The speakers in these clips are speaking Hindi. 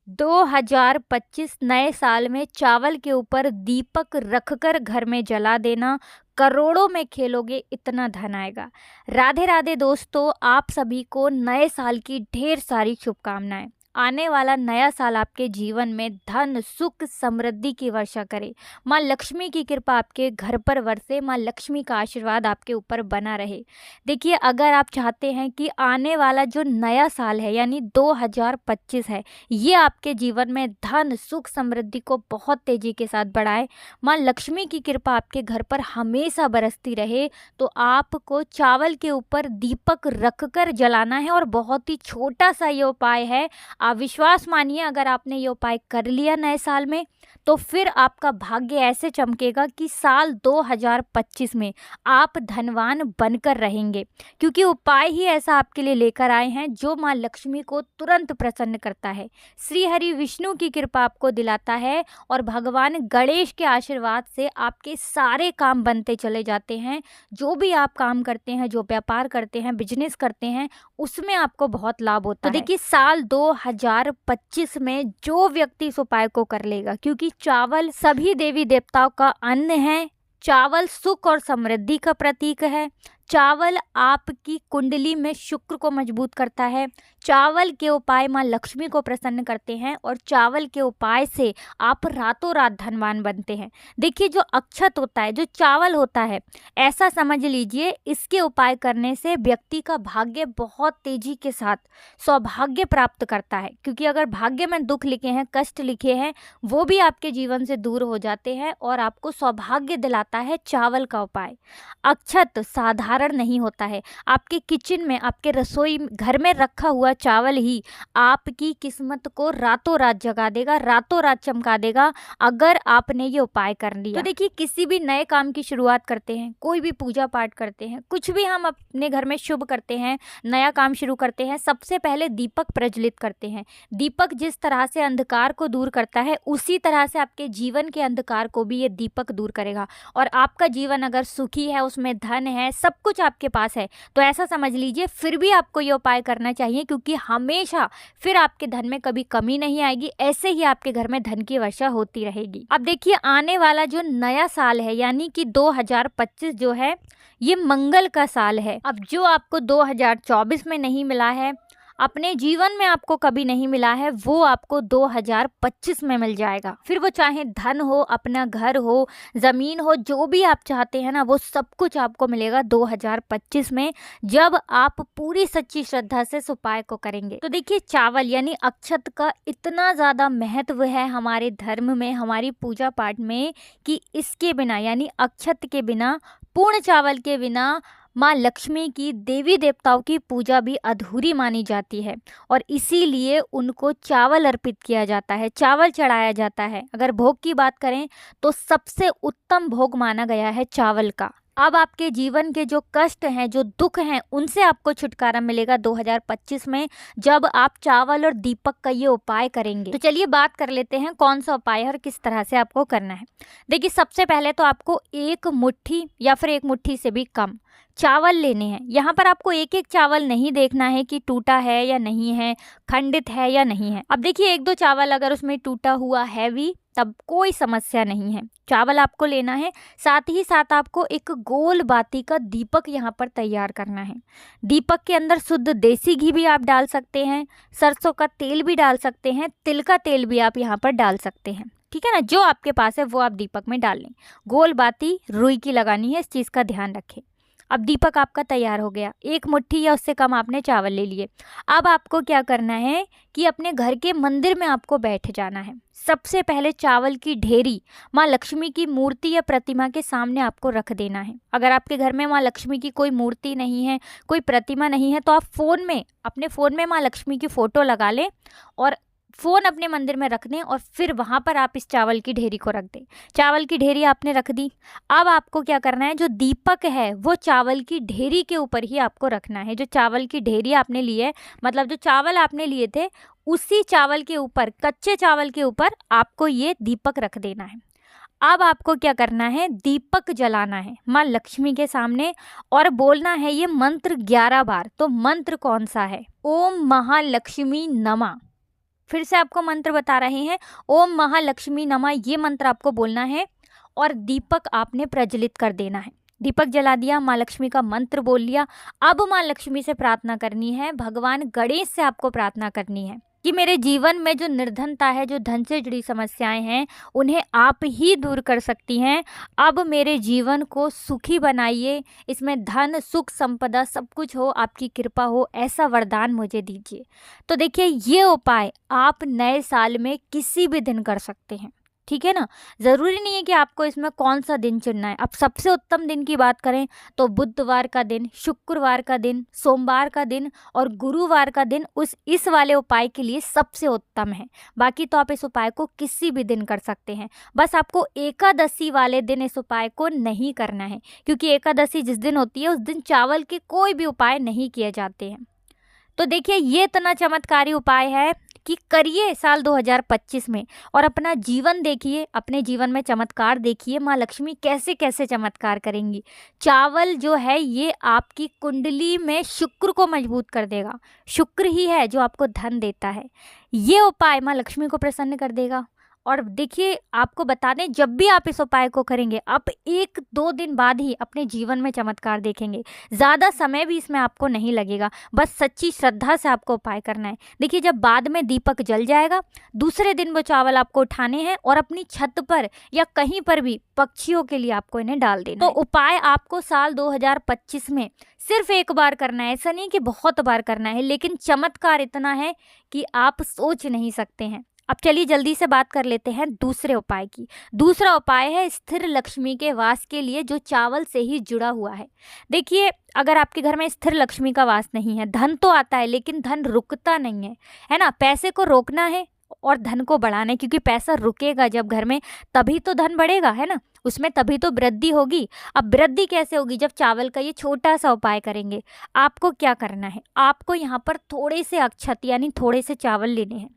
2025 नए साल में चावल के ऊपर दीपक रखकर घर में जला देना, करोड़ों में खेलोगे इतना धन आएगा। राधे राधे दोस्तों, आप सभी को नए साल की ढेर सारी शुभकामनाएं। आने वाला नया साल आपके जीवन में धन सुख समृद्धि की वर्षा करे। माँ लक्ष्मी की कृपा आपके घर पर बरसे, माँ लक्ष्मी का आशीर्वाद आपके ऊपर बना रहे। देखिए, अगर आप चाहते हैं कि आने वाला जो नया साल है यानी 2025 है, ये आपके जीवन में धन सुख समृद्धि को बहुत तेजी के साथ बढ़ाए, माँ लक्ष्मी की कृपा आपके घर पर हमेशा बरसती रहे, तो आपको चावल के ऊपर दीपक रखकर जलाना है। और बहुत ही छोटा सा ये उपाय है। आप विश्वास मानिए, अगर आपने ये उपाय कर लिया नए साल में, तो फिर आपका भाग्य ऐसे चमकेगा कि साल 2025 में आप धनवान बनकर रहेंगे, क्योंकि उपाय ही ऐसा आपके लिए लेकर आए हैं जो माँ लक्ष्मी को तुरंत प्रसन्न करता है। श्री हरि विष्णु की कृपा आपको दिलाता है और भगवान गणेश के आशीर्वाद से आपके सारे काम बनते चले जाते हैं। जो भी आप काम करते हैं, जो व्यापार करते हैं, बिजनेस करते हैं, उसमें आपको बहुत लाभ होता है। तो देखिए, साल 2025 में जो व्यक्ति इस उपाय को कर लेगा, क्योंकि चावल सभी देवी देवताओं का अन्न है, चावल सुख और समृद्धि का प्रतीक है, चावल आपकी कुंडली में शुक्र को मजबूत करता है, चावल के उपाय माँ लक्ष्मी को प्रसन्न करते हैं और चावल के उपाय से आप रातों रात धनवान बनते हैं। देखिए, जो अक्षत होता है, जो चावल होता है, ऐसा समझ लीजिए इसके उपाय करने से व्यक्ति का भाग्य बहुत तेजी के साथ सौभाग्य प्राप्त करता है, क्योंकि अगर भाग्य में दुख लिखे हैं, कष्ट लिखे हैं, वो भी आपके जीवन से दूर हो जाते हैं और आपको सौभाग्य दिलाता है चावल का उपाय। अक्षत साधारण नहीं होता है। आपके किचन में, आपके रसोई घर में रखा हुआ चावल ही आपकी किस्मत को रातों रात जगा देगा, रातों रात चमका देगा, अगर आपने ये उपाय कर लिया। तो देखिए, किसी भी नए काम की शुरुआत करते हैं, कोई भी पूजा पाठ करते हैं, कुछ भी हम अपने घर में शुभ करते हैं, नया काम शुरू करते हैं, सबसे पहले दीपक प्रज्वलित करते हैं। दीपक जिस तरह से अंधकार को दूर करता है, उसी तरह से आपके जीवन के अंधकार को भी ये दीपक दूर करेगा। और आपका जीवन अगर सुखी है, उसमें धन है, सब कुछ आपके पास है, तो ऐसा समझ लीजिए फिर भी आपको ये उपाय करना चाहिए, क्योंकि हमेशा फिर आपके धन में कभी कमी नहीं आएगी। ऐसे ही आपके घर में धन की वर्षा होती रहेगी। अब देखिए, आने वाला जो नया साल है यानी कि 2025 जो है, ये मंगल का साल है। अब जो आपको 2024 में नहीं मिला है, अपने जीवन में आपको कभी नहीं मिला है, वो आपको 2025 में मिल जाएगा। फिर वो चाहे धन हो, अपना घर हो, ज़मीन हो, जो भी आप चाहते हैं ना, वो सब कुछ आपको मिलेगा 2025 में, जब आप पूरी सच्ची श्रद्धा से इस उपाय को करेंगे। तो देखिए, चावल यानी अक्षत का इतना ज़्यादा महत्व है हमारे धर्म में, हमारी पूजा पाठ में, कि इसके बिना यानी अक्षत के बिना, पूर्ण चावल के बिना माँ लक्ष्मी की, देवी देवताओं की पूजा भी अधूरी मानी जाती है। और इसीलिए उनको चावल अर्पित किया जाता है, चावल चढ़ाया जाता है। अगर भोग की बात करें तो सबसे उत्तम भोग माना गया है चावल का। अब आपके जीवन के जो कष्ट हैं, जो दुख हैं, उनसे आपको छुटकारा मिलेगा 2025 में, जब आप चावल और दीपक का ये उपाय करेंगे। तो चलिए बात कर लेते हैं कौन सा उपाय है और किस तरह से आपको करना है। देखिए, सबसे पहले तो आपको एक मुट्ठी या फिर एक मुट्ठी से भी कम चावल लेने हैं। यहाँ पर आपको एक एक चावल नहीं देखना है कि टूटा है या नहीं है, खंडित है या नहीं है। अब देखिए, एक दो चावल अगर उसमें टूटा हुआ है भी, तब कोई समस्या नहीं है। चावल आपको लेना है, साथ ही साथ आपको एक गोल बाती का दीपक यहाँ पर तैयार करना है। दीपक के अंदर शुद्ध देसी घी भी आप डाल सकते हैं, सरसों का तेल भी डाल सकते हैं, तिल का तेल भी आप यहाँ पर डाल सकते हैं। ठीक है ना, जो आपके पास है वो आप दीपक में डाल लें। गोल बाती रुई की लगानी है, इस चीज़ का ध्यान रखें। अब दीपक आपका तैयार हो गया, एक मुट्ठी या उससे कम आपने चावल ले लिए। अब आपको क्या करना है कि अपने घर के मंदिर में आपको बैठ जाना है। सबसे पहले चावल की ढेरी माँ लक्ष्मी की मूर्ति या प्रतिमा के सामने आपको रख देना है। अगर आपके घर में माँ लक्ष्मी की कोई मूर्ति नहीं है, कोई प्रतिमा नहीं है, तो आप अपने फ़ोन में माँ लक्ष्मी की फ़ोटो लगा लें और फ़ोन अपने मंदिर में रख दें, और फिर वहाँ पर आप इस चावल की ढेरी को रख दें। चावल की ढेरी आपने रख दी। अब आपको क्या करना है, जो दीपक है वो चावल की ढेरी के ऊपर ही आपको रखना है। जो चावल की ढेरी आपने ली है, मतलब जो चावल आपने लिए थे, उसी चावल के ऊपर, कच्चे चावल के ऊपर आपको ये दीपक रख देना है। अब आपको क्या करना है, दीपक जलाना है माँ लक्ष्मी के सामने और बोलना है ये मंत्र 11 बार। तो मंत्र कौन सा है? ओम महालक्ष्मी नमः। फिर से आपको मंत्र बता रहे हैं, ओम महालक्ष्मी नमः, ये मंत्र आपको बोलना है और दीपक आपने प्रज्वलित कर देना है। दीपक जला दिया, माँ लक्ष्मी का मंत्र बोल लिया। अब माँ लक्ष्मी से प्रार्थना करनी है, भगवान गणेश से आपको प्रार्थना करनी है कि मेरे जीवन में जो निर्धनता है, जो धन से जुड़ी समस्याएं हैं, उन्हें आप ही दूर कर सकती हैं। अब मेरे जीवन को सुखी बनाइए, इसमें धन सुख संपदा सब कुछ हो, आपकी कृपा हो, ऐसा वरदान मुझे दीजिए। तो देखिए, ये उपाय आप नए साल में किसी भी दिन कर सकते हैं, ठीक है ना। ज़रूरी नहीं है कि आपको इसमें कौन सा दिन चुनना है। अब सबसे उत्तम दिन की बात करें तो बुधवार का दिन, शुक्रवार का दिन, सोमवार का दिन और गुरुवार का दिन इस वाले उपाय के लिए सबसे उत्तम है। बाकी तो आप इस उपाय को किसी भी दिन कर सकते हैं। बस आपको एकादशी वाले दिन इस उपाय को नहीं करना है, क्योंकि एकादशी जिस दिन होती है उस दिन चावल के कोई भी उपाय नहीं किए जाते हैं। तो देखिए, ये इतना चमत्कारी उपाय है कि करिए साल 2025 में और अपना जीवन देखिए, अपने जीवन में चमत्कार देखिए, माँ लक्ष्मी कैसे कैसे चमत्कार करेंगी। चावल जो है ये आपकी कुंडली में शुक्र को मजबूत कर देगा। शुक्र ही है जो आपको धन देता है। ये उपाय माँ लक्ष्मी को प्रसन्न कर देगा। और देखिए, आपको बता दें, जब भी आप इस उपाय को करेंगे, आप 1-2 दिन बाद ही अपने जीवन में चमत्कार देखेंगे। ज़्यादा समय भी इसमें आपको नहीं लगेगा, बस सच्ची श्रद्धा से आपको उपाय करना है। देखिए, जब बाद में दीपक जल जाएगा, दूसरे दिन वो चावल आपको उठाने हैं और अपनी छत पर या कहीं पर भी पक्षियों के लिए आपको इन्हें डाल देना। तो उपाय आपको साल 2025 में सिर्फ एक बार करना है, ऐसा नहीं कि बहुत बार करना है, लेकिन चमत्कार इतना है कि आप सोच नहीं सकते हैं। अब चलिए जल्दी से बात कर लेते हैं दूसरे उपाय की। दूसरा उपाय है स्थिर लक्ष्मी के वास के लिए, जो चावल से ही जुड़ा हुआ है। देखिए, अगर आपके घर में स्थिर लक्ष्मी का वास नहीं है, धन तो आता है लेकिन धन रुकता नहीं है ना। पैसे को रोकना है और धन को बढ़ाना है, क्योंकि पैसा रुकेगा जब घर में, तभी तो धन बढ़ेगा, है ना। उसमें तभी तो वृद्धि होगी। अब वृद्धि कैसे होगी? जब चावल का ये छोटा सा उपाय करेंगे। आपको क्या करना है? आपको यहाँ पर थोड़े से अक्षत यानी थोड़े से चावल लेने हैं,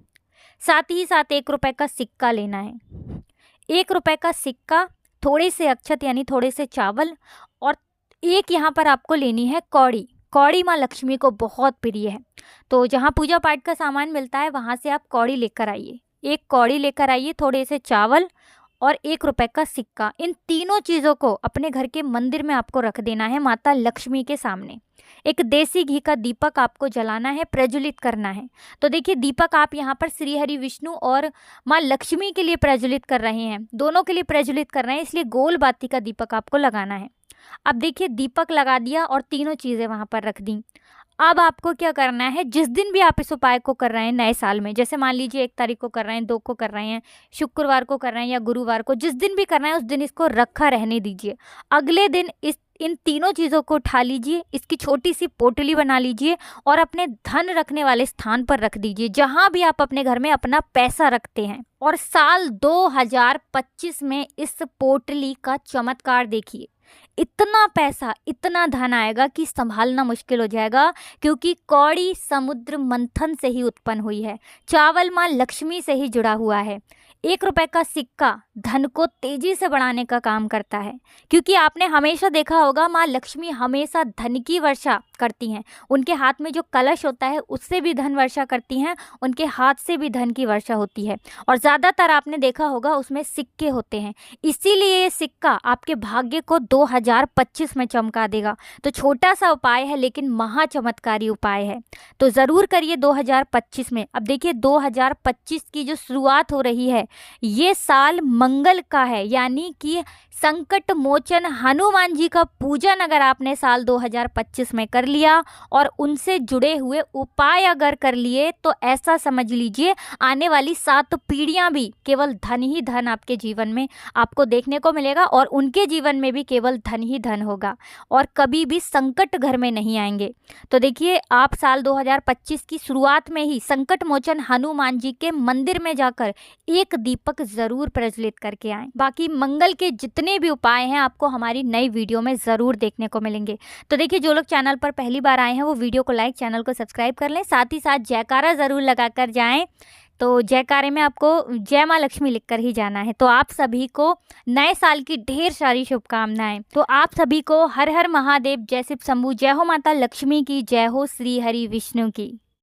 साथ ही साथ 1 रुपए का सिक्का लेना है। 1 रुपए का सिक्का, थोड़े से अक्षत यानी थोड़े से चावल, और एक यहाँ पर आपको लेनी है कौड़ी। कौड़ी माँ लक्ष्मी को बहुत प्रिय है, तो जहाँ पूजा पाठ का सामान मिलता है वहाँ से आप कौड़ी लेकर आइए। 1 कौड़ी लेकर आइए, थोड़े से चावल और 1 रुपए का सिक्का। इन तीनों चीज़ों को अपने घर के मंदिर में आपको रख देना है, माता लक्ष्मी के सामने। एक देसी घी का दीपक आपको जलाना है, प्रज्वलित करना है। तो देखिए, दीपक आप यहाँ पर श्री हरि विष्णु और माँ लक्ष्मी के लिए प्रज्वलित कर रहे हैं, दोनों के लिए प्रज्वलित कर रहे हैं, इसलिए गोल बाती का दीपक आपको लगाना है। अब देखिए, दीपक लगा दिया और तीनों चीज़ें वहाँ पर रख दी। अब आपको क्या करना है? जिस दिन भी आप इस उपाय को कर रहे हैं नए साल में, जैसे मान लीजिए 1 तारीख को कर रहे हैं, 2 को कर रहे हैं, शुक्रवार को कर रहे हैं या गुरुवार को, जिस दिन भी कर रहे हैं उस दिन इसको रखा रहने दीजिए। अगले दिन इन तीनों चीज़ों को उठा लीजिए, इसकी छोटी सी पोटली बना लीजिए और अपने धन रखने वाले स्थान पर रख दीजिए, जहाँ भी आप अपने घर में अपना पैसा रखते हैं। और साल 2025 में इस पोटली का चमत्कार देखिए। इतना पैसा, इतना धन आएगा कि संभालना मुश्किल हो जाएगा, क्योंकि कौड़ी समुद्र मंथन से ही उत्पन्न हुई है। चावल माँ लक्ष्मी से ही जुड़ा हुआ है। 1 रुपए का सिक्का धन को तेजी से बढ़ाने का काम करता है, क्योंकि आपने हमेशा देखा होगा माँ लक्ष्मी हमेशा धन की वर्षा करती हैं। उनके हाथ में जो कलश होता है उससे भी धन वर्षा करती हैं, उनके हाथ से भी धन की वर्षा होती है, और ज़्यादातर आपने देखा होगा उसमें सिक्के होते हैं। इसीलिए ये सिक्का आपके भाग्य को 2025 में चमका देगा। तो छोटा सा उपाय है लेकिन महा चमत्कारी उपाय है, तो ज़रूर करिए 2025 में। अब देखिए, 2025 की जो शुरुआत हो रही है, ये साल मंगल का है, यानी कि संकट मोचन हनुमान जी का पूजन अगर आपने साल 2025 में कर लिया और उनसे जुड़े हुए उपाय अगर कर लिए, तो ऐसा समझ लीजिए आने वाली 7 पीढ़ियां भी केवल धन ही धन आपके जीवन में आपको देखने को मिलेगा, और उनके जीवन में भी केवल धन ही धन होगा, और कभी भी संकट घर में नहीं आएंगे। तो देखिए, आप साल 2025 की शुरुआत में ही संकट मोचन हनुमान जी के मंदिर में जाकर एक दीपक ज़रूर प्रज्वलित करके आएँ। बाकी मंगल के जितने भी उपाय हैं आपको हमारी नई वीडियो में ज़रूर देखने को मिलेंगे। तो देखिए, जो लोग चैनल पर पहली बार आए हैं वो वीडियो को लाइक, चैनल को सब्सक्राइब कर लें, साथ ही साथ जयकारा ज़रूर लगा कर जाएँ। तो जयकारे में आपको जय माँ लक्ष्मी लिखकर ही जाना है। तो आप सभी को नए साल की ढेर सारी शुभकामनाएं। तो आप सभी को हर हर महादेव, जय शिव शंभू, जय हो माता लक्ष्मी की, जय हो श्री हरि विष्णु की।